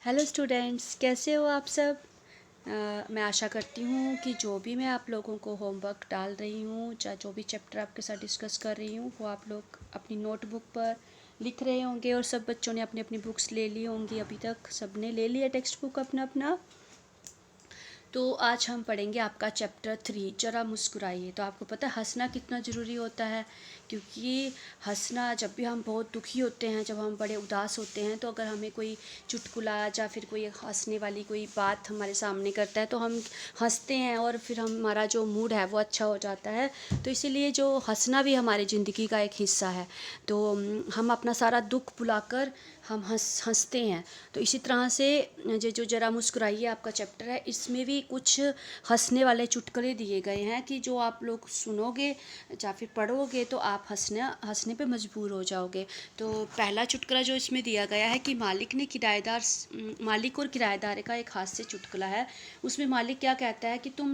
Hello students, कैसे हो आप सब। मैं आशा करती हूँ कि जो भी मैं आप लोगों को होमवर्क डाल रही हूँ, चाहे जो भी चैप्टर आपके साथ डिस्कस कर रही हूँ, वो आप लोग अपनी नोटबुक पर लिख रहे होंगे और सब बच्चों ने अपनी अपनी बुक्स ले ली होंगी। अभी तक सब ने ले लिया टेक्स्ट बुक अपना अपना। तो आज हम पढ़ेंगे आपका चैप्टर 3, जरा मुस्कुराइए। तो आपको पता है हंसना कितना ज़रूरी होता है, क्योंकि हंसना जब भी हम बहुत दुखी होते हैं, जब हम बड़े उदास होते हैं, तो अगर हमें कोई चुटकुला या फिर कोई हंसने वाली कोई बात हमारे सामने करता है तो हम हंसते हैं और फिर हमारा जो मूड है वो अच्छा हो जाता है। तो इसीलिए जो हंसना भी हमारी ज़िंदगी का एक हिस्सा है। तो हम अपना सारा दुख भुलाकर हम हंसते हैं। तो इसी तरह से जो जरा मुस्कुराइए आपका चैप्टर है, इसमें भी कुछ हंसने वाले चुटकुले दिए गए हैं कि जो आप लोग सुनोगे या फिर पढ़ोगे तो आप हंसने पे मजबूर हो जाओगे। तो पहला चुटकुला जो इसमें दिया गया है कि मालिक और किराएदार का एक हास्य चुटकुला है। उसमें मालिक क्या कहता है कि तुम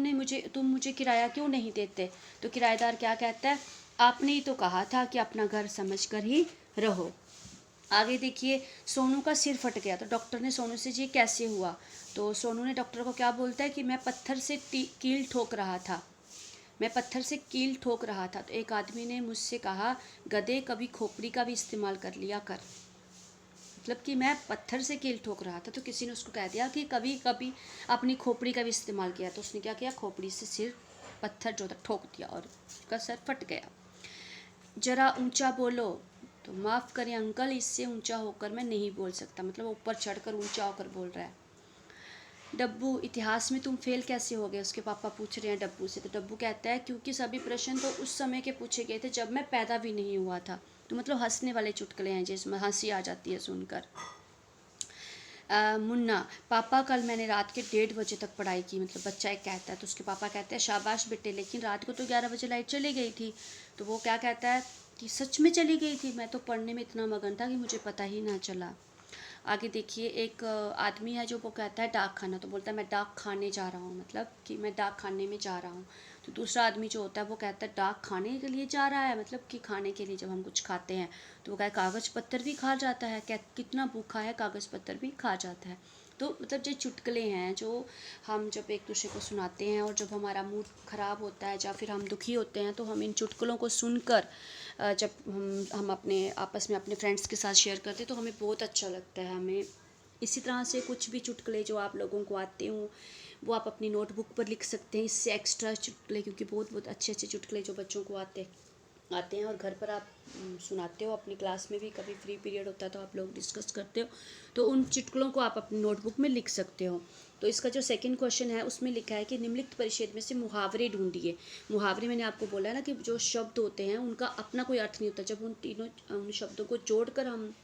मुझे किराया क्यों नहीं देते। तो किराएदार क्या कहता है, आपने ही तो कहा था कि अपना घर समझ कर ही रहो। आगे देखिए, सोनू का सिर फट गया तो डॉक्टर ने सोनू से जी कैसे हुआ। तो सोनू ने डॉक्टर को क्या बोलता है कि मैं पत्थर से कील ठोक रहा था। मैं पत्थर से कील ठोक रहा था। तो एक आदमी ने मुझसे कहा, गधे कभी खोपड़ी का भी इस्तेमाल कर लिया कर। मतलब कि मैं पत्थर से कील ठोक रहा था, तो किसी ने उसको कह दिया कि कभी कभी अपनी खोपड़ी का भी इस्तेमाल किया। तो उसने क्या किया, खोपड़ी से सिर पत्थर जो था ठोक दिया और उसका सर फट गया। जरा ऊंचा बोलो। तो माफ़ करें अंकल, इससे ऊंचा होकर मैं नहीं बोल सकता। मतलब ऊपर चढ़कर ऊंचा होकर बोल रहा है। डब्बू, इतिहास में तुम फेल कैसे हो गए, उसके पापा पूछ रहे हैं डब्बू से। तो डब्बू कहता है क्योंकि सभी प्रश्न तो उस समय के पूछे गए थे जब मैं पैदा भी नहीं हुआ था। तो मतलब हंसने वाले चुटकुले हैं जिसमें हंसी आ जाती है सुनकर। मुन्ना, पापा कल मैंने रात के 1:30 बजे तक पढ़ाई की। मतलब बच्चा एक कहता है, तो उसके पापा कहते हैं शाबाश बेटे, लेकिन रात को तो 11 बजे लाइट चली गई थी। तो वो क्या कहता है कि सच में चली गई थी, मैं तो पढ़ने में इतना मगन था कि मुझे पता ही ना चला। आगे देखिए, एक आदमी है जो वो कहता है डाक खाना। तो बोलता है मैं डाक खाने जा रहा हूँ, मतलब कि मैं डाक खाने में जा रहा हूँ। तो दूसरा आदमी जो होता है वो कहता है डाक खाने के लिए जा रहा है, मतलब कि खाने के लिए जब हम कुछ खाते हैं। तो वो कहे कागज़ पत्तर भी खा जाता है, क्या कितना भूखा है, कागज़ पत्तर भी खा जाता है। तो मतलब जो चुटकुले हैं जो हम जब एक दूसरे को सुनाते हैं और जब हमारा मूड ख़राब होता है या फिर हम दुखी होते हैं, तो हम इन चुटकुलों को सुनकर जब हम अपने आपस में अपने फ्रेंड्स के साथ शेयर करते हैं तो हमें बहुत अच्छा लगता है। हमें इसी तरह से कुछ भी चुटकुले जो आप लोगों को आते हों वो आप अपनी नोटबुक पर लिख सकते हैं। इससे एक्स्ट्रा चुटकुले, क्योंकि बहुत बहुत अच्छे अच्छे चुटकुले जो बच्चों को आते हैं और घर पर आप सुनाते हो, अपनी क्लास में भी कभी फ्री पीरियड होता है तो आप लोग डिस्कस करते हो, तो उन चुटकुलों को आप अपनी नोटबुक में लिख सकते हो। तो इसका जो सेकंड क्वेश्चन है उसमें लिखा है कि निम्नलिखित परिच्छेद में से मुहावरे ढूंढिए। मुहावरे मैंने आपको बोला है ना कि जो शब्द होते हैं उनका अपना कोई अर्थ नहीं होता, जब उन शब्दों को जोड़कर हम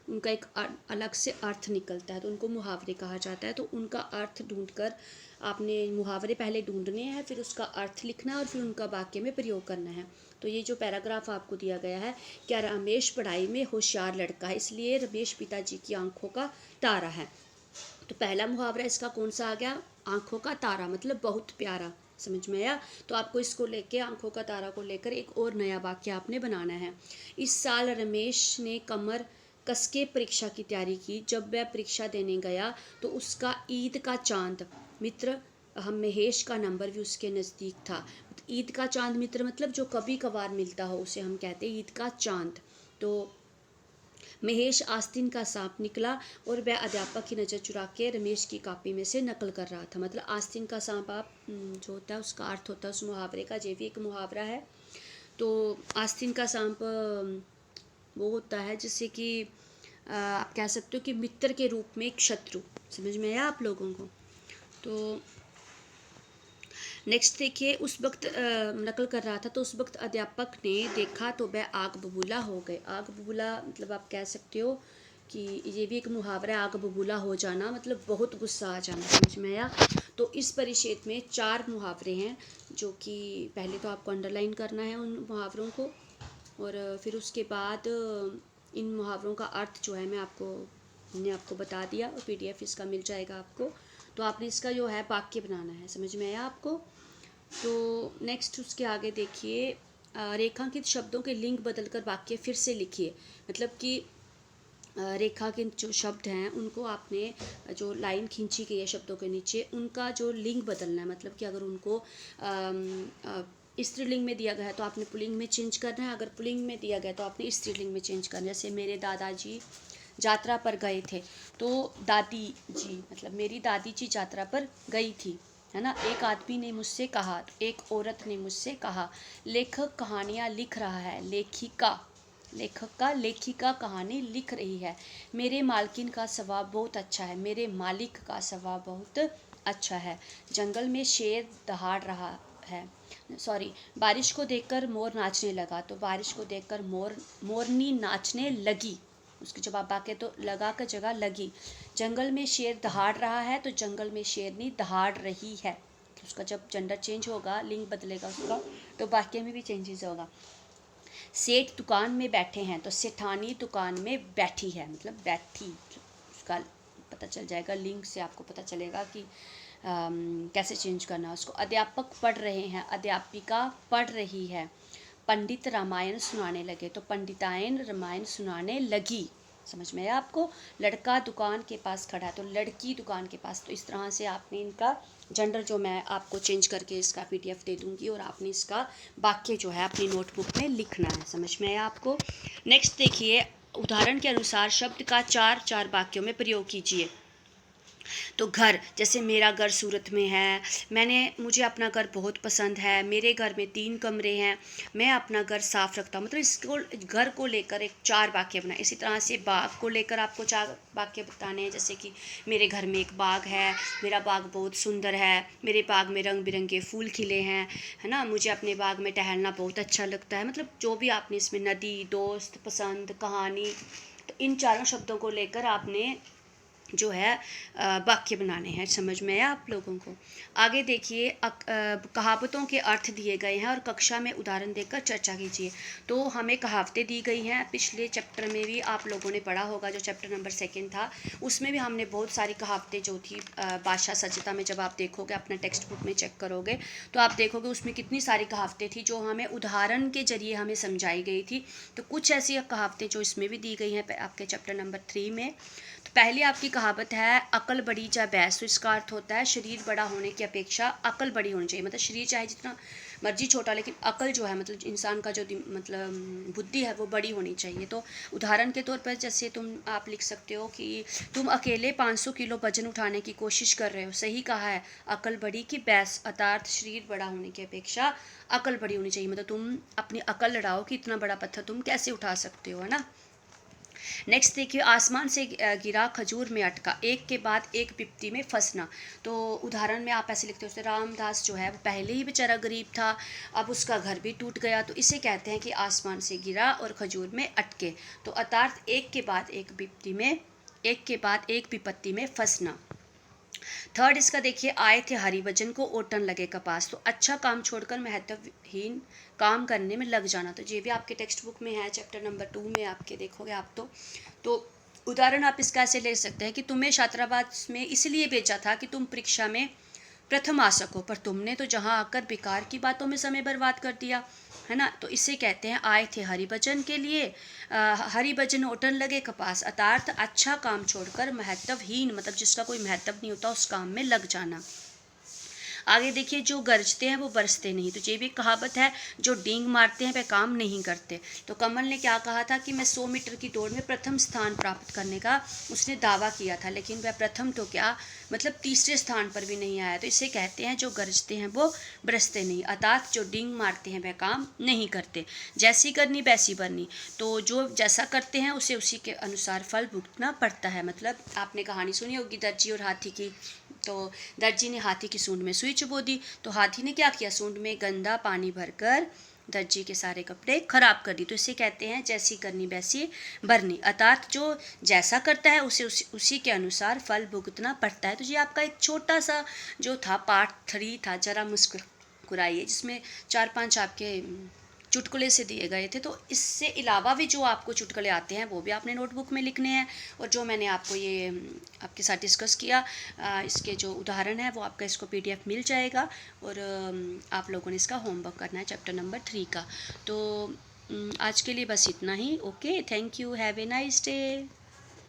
उनका एक अलग से अर्थ निकलता है तो उनको मुहावरे कहा जाता है। तो उनका अर्थ ढूंढकर आपने मुहावरे पहले ढूंढने हैं, फिर उसका अर्थ लिखना है और फिर उनका वाक्य में प्रयोग करना है। तो ये जो पैराग्राफ आपको दिया गया है, क्या रमेश पढ़ाई में होशियार लड़का है, इसलिए रमेश पिताजी की आंखों का तारा है। तो पहला मुहावरा इसका कौन सा आ गया, आंखों का तारा, मतलब बहुत प्यारा। समझ में आया। तो आपको इसको लेके आंखों का तारा को लेकर एक और नया वाक्य आपने बनाना है। इस साल रमेश ने कमर कसके परीक्षा की तैयारी की। जब वह परीक्षा देने गया तो उसका ईद का चांद मित्र हम महेश का नंबर भी उसके नज़दीक था। ईद का चांद मित्र मतलब जो कभी कभार मिलता हो उसे हम कहते हैं ईद का चांद। तो महेश आस्तीन का सांप निकला और वह अध्यापक की नज़र चुरा के रमेश की कॉपी में से नकल कर रहा था। मतलब आस्तीन का सांप आप जो होता है उसका अर्थ होता है उस मुहावरे का, ये भी एक मुहावरा है। तो आस्तीन का सांप वो होता है जिससे कि आप कह सकते हो कि मित्र के रूप में एक शत्रु। समझ में आया आप लोगों को। तो नेक्स्ट देखिए, उस वक्त नकल कर रहा था तो उस वक्त अध्यापक ने देखा तो वह आग बबूला हो गए। आग बबूला मतलब आप कह सकते हो कि ये भी एक मुहावरा है, आग बबूला हो जाना मतलब बहुत गुस्सा आ जाना। समझ में आया। तो इस परिच्छेद में 4 मुहावरे हैं जो कि पहले तो आपको अंडरलाइन करना है उन मुहावरों को, और फिर उसके बाद इन मुहावरों का अर्थ जो है मैंने आपको बता दिया और PDF इसका मिल जाएगा आपको। तो आपने इसका जो है वाक्य बनाना है। समझ में आया आपको। तो नेक्स्ट उसके आगे देखिए, रेखांकित शब्दों के लिंग बदलकर वाक्य फिर से लिखिए। मतलब कि रेखा के जो शब्द हैं उनको आपने जो लाइन खींची गई है शब्दों के नीचे उनका जो लिंग बदलना है, मतलब कि अगर उनको स्त्रीलिंग में दिया गया है तो आपने पुल्लिंग में चेंज करना है, अगर पुल्लिंग में दिया गया तो आपने स्त्रीलिंग में चेंज करना है। जैसे मेरे दादाजी यात्रा पर गए थे, तो दादी जी मतलब मेरी दादी जी यात्रा पर गई थी, है ना। एक आदमी ने मुझसे कहा, एक औरत ने मुझसे कहा, लेखक कहानियाँ लिख रहा है, लेखिका कहानी लिख रही है, मेरे मालकिन का स्वभाव बहुत अच्छा है, मेरे मालिक का स्वभाव बहुत अच्छा है। जंगल में शेर दहाड़ रहा है, सॉरी, बारिश को देखकर मोर नाचने लगा, तो बारिश को देखकर मोरनी नाचने लगी, उसके जब आप वाक्य तो लगा कर जगह लगी। जंगल में शेर दहाड़ रहा है, तो जंगल में शेरनी दहाड़ रही है। उसका जब जेंडर चेंज होगा, लिंग बदलेगा उसका, तो वाक्य में भी चेंजेस होगा। सेठ दुकान में बैठे हैं, तो सेठानी दुकान में बैठी है, मतलब बैठी, उसका पता चल जाएगा, लिंग से आपको पता चलेगा कि कैसे चेंज करना है उसको। अध्यापक पढ़ रहे हैं, अध्यापिका पढ़ रही है। पंडित रामायण सुनाने लगे, तो पंडितायन रामायण सुनाने लगी। समझ में आया आपको। लड़का दुकान के पास खड़ा है, तो लड़की दुकान के पास। तो इस तरह से आपने इनका जेंडर जो मैं आपको चेंज करके इसका पीडीएफ दे दूंगी और आपने इसका वाक्य जो है अपनी नोटबुक में लिखना है। समझ में आया आपको। नेक्स्ट देखिए, उदाहरण के अनुसार शब्द का चार चार वाक्यों में प्रयोग कीजिए। तो घर, जैसे मेरा घर सूरत में है, मुझे अपना घर बहुत पसंद है, मेरे घर में 3 कमरे हैं, मैं अपना घर साफ रखता हूँ। मतलब इसको घर को लेकर एक 4 वाक्य बनाए। इसी तरह से बाग को लेकर आपको 4 वाक्य बताने हैं, जैसे कि मेरे घर में एक बाग है, मेरा बाग बहुत सुंदर है, मेरे बाग में रंग बिरंगे फूल खिले हैं, है ना, मुझे अपने बाग में टहलना बहुत अच्छा लगता है। मतलब जो भी आपने इसमें नदी, दोस्त, पसंद, कहानी, तो इन चारों शब्दों को लेकर आपने जो है वाक्य बनाने हैं। समझ में आया आप लोगों को। आगे देखिए, कहावतों के अर्थ दिए गए हैं और कक्षा में उदाहरण देकर चर्चा कीजिए। तो हमें कहावतें दी गई हैं, पिछले चैप्टर में भी आप लोगों ने पढ़ा होगा, जो चैप्टर नंबर 2 था, उसमें भी हमने बहुत सारी कहावतें जो थी, भाषा सज्जता में जब आप देखोगे, अपना टेक्स्ट बुक में चेक करोगे, तो आप देखोगे उसमें कितनी सारी कहावतें थी जो हमें उदाहरण के जरिए हमें समझाई गई थी। तो कुछ ऐसी कहावतें जो इसमें भी दी गई हैं आपके चैप्टर नंबर 3 में। तो पहली आपकी कहावत है, अकल बड़ी चाहे भैंस। तो इसका अर्थ होता है शरीर बड़ा होने की अपेक्षा अकल बड़ी होनी चाहिए। मतलब शरीर चाहे जितना मर्जी छोटा, लेकिन अकल जो है, मतलब इंसान का जो मतलब बुद्धि है, वो बड़ी होनी चाहिए। तो उदाहरण के तौर पर जैसे आप लिख सकते हो कि तुम अकेले 500 किलो वजन उठाने की कोशिश कर रहे हो, सही कहा है, अकल बड़ी कि भैंस, अर्थात शरीर बड़ा होने की अपेक्षा अकल बड़ी होनी चाहिए। मतलब तुम अपनी अकल लड़ाओ कि इतना बड़ा पत्थर तुम कैसे उठा सकते हो, है ना। नेक्स्ट देखिए, आसमान से गिरा खजूर में अटका, एक के बाद एक विपत्ति में फंसना। तो उदाहरण में आप ऐसे लिखते हो, रामदास जो है वो पहले ही बेचारा गरीब था, अब उसका घर भी टूट गया, तो इसे कहते हैं कि आसमान से गिरा और खजूर में अटके। तो अर्थात एक के बाद एक विपत्ति में फंसना। थर्ड इसका देखिए, आए थे हरिभजन को ओटन लगे कपास। तो अच्छा काम छोड़कर महत्वहीन काम करने में लग जाना। तो ये भी आपके टेक्स्ट बुक में है, चैप्टर नंबर 2 में आपके देखोगे आप। तो उदाहरण आप इसका ऐसे ले सकते हैं कि तुम्हें छात्रावास में इसलिए भेजा था कि तुम परीक्षा में प्रथम आ सको, पर तुमने तो जहाँ आकर बेकार की बातों में समय बर्बाद कर दिया, है ना। तो इसे कहते हैं, आए थे हरिभजन के लिए, हरिभजन ओटन लगे कपास, अर्थात अच्छा काम छोड़कर महत्वहीन, मतलब जिसका कोई महत्व नहीं होता, उस काम में लग जाना। आगे देखिए, जो गरजते हैं वो बरसते नहीं। तो ये भी कहावत है, जो डींग मारते हैं वह काम नहीं करते। तो कमल ने क्या कहा था कि मैं 100 मीटर की दौड़ में प्रथम स्थान प्राप्त करने का उसने दावा किया था, लेकिन वह प्रथम तो क्या, मतलब तीसरे स्थान पर भी नहीं आया। तो इसे कहते हैं, जो गरजते हैं वो बरसते नहीं, अर्थात जो डींग मारते हैं वह काम नहीं करते। जैसी करनी वैसी भरनी। तो जो जैसा करते हैं उसे उसी के अनुसार फल भुगतना पड़ता है। मतलब आपने कहानी सुनी होगी दर्जी और हाथी की। तो दर्जी ने हाथी की सूंड में सुई चुबो दी, तो हाथी ने क्या किया, सूंड में गंदा पानी भरकर दर्जी के सारे कपड़े खराब कर दी। तो इसे कहते हैं, जैसी करनी वैसी भरनी, अर्थात जो जैसा करता है उसी के अनुसार फल भुगतना पड़ता है। तो ये आपका एक छोटा सा जो था पार्ट 3 था, जरा मुस्कुराइए, जिसमें 4-5 आपके चुटकुले से दिए गए थे। तो इससे अलावा भी जो आपको चुटकुले आते हैं वो भी आपने नोटबुक में लिखने हैं। और जो मैंने आपको ये आपके साथ डिस्कस किया, इसके जो उदाहरण है वो आपका इसको पीडीएफ मिल जाएगा। और आप लोगों ने इसका होमवर्क करना है चैप्टर नंबर 3 का। तो आज के लिए बस इतना ही। Okay, thank you, have a nice day.